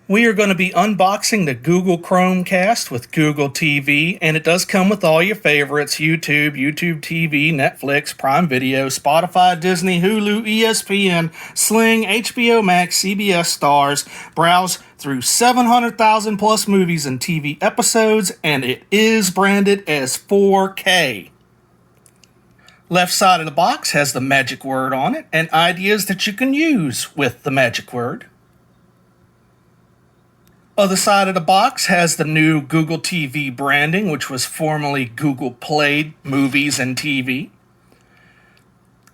We are going to be unboxing the Google Chromecast with Google TV, and it does come with all your favorites: YouTube, YouTube TV, Netflix, Prime Video, Spotify, Disney, Hulu, ESPN, Sling, HBO Max, CBS Stars. Browse through 700,000 plus movies and TV episodes, and it is branded as 4K. Left side of the box has the magic word on it and ideas that you can use with the magic word. Other side of the box has the new Google TV branding, which was formerly Google Play Movies and TV.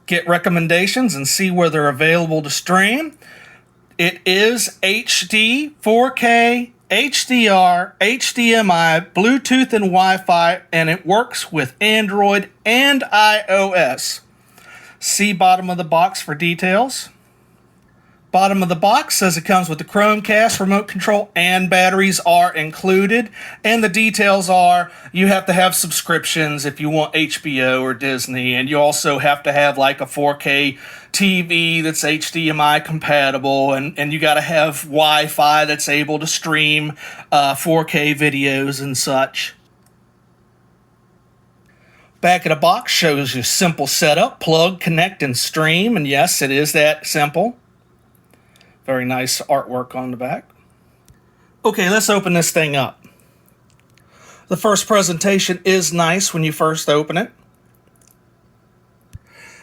Get recommendations and see where they're available to stream. It is HD, 4K, HDR, HDMI, Bluetooth, and Wi-Fi, and it works with Android and iOS. See bottom of the box for details. Bottom of the box says it comes with the Chromecast, remote control, and batteries are included. And the details are you have to have subscriptions if you want HBO or Disney. And you also have to have like a 4K TV that's HDMI compatible. And you got to have Wi-Fi that's able to stream 4K videos and such. Back of the box shows you simple setup: plug, connect, and stream. And yes, it is that simple. Very nice artwork on the back. Okay, let's open this thing up. The first presentation is nice when you first open it.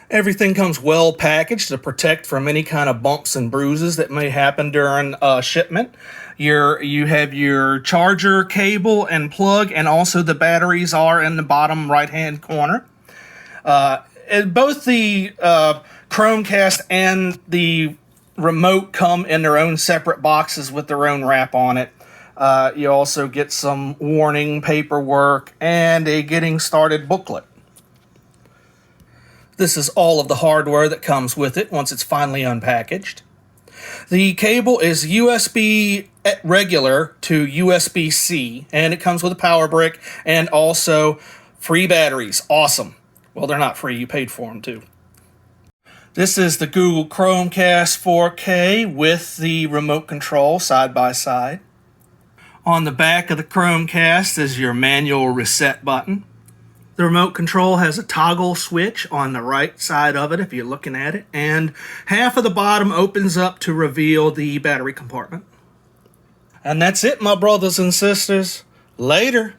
Everything comes well packaged to protect from any kind of bumps and bruises that may happen during shipment. You have your charger cable and plug, and also the batteries are in the bottom right-hand corner. And both the Chromecast and the remote come in their own separate boxes with their own wrap on it. You also get some warning paperwork and a getting started booklet. This is all of the hardware that comes with it once it's finally unpackaged. The cable is USB regular to USB-C, and it comes with a power brick and also free batteries. Awesome. Well, they're not free. You paid for them too. This is the Google Chromecast 4K with the remote control side by side. On the back of the Chromecast is your manual reset button. The remote control has a toggle switch on the right side of it if you're looking at it, and half of the bottom opens up to reveal the battery compartment. And that's it, my brothers and sisters. Later.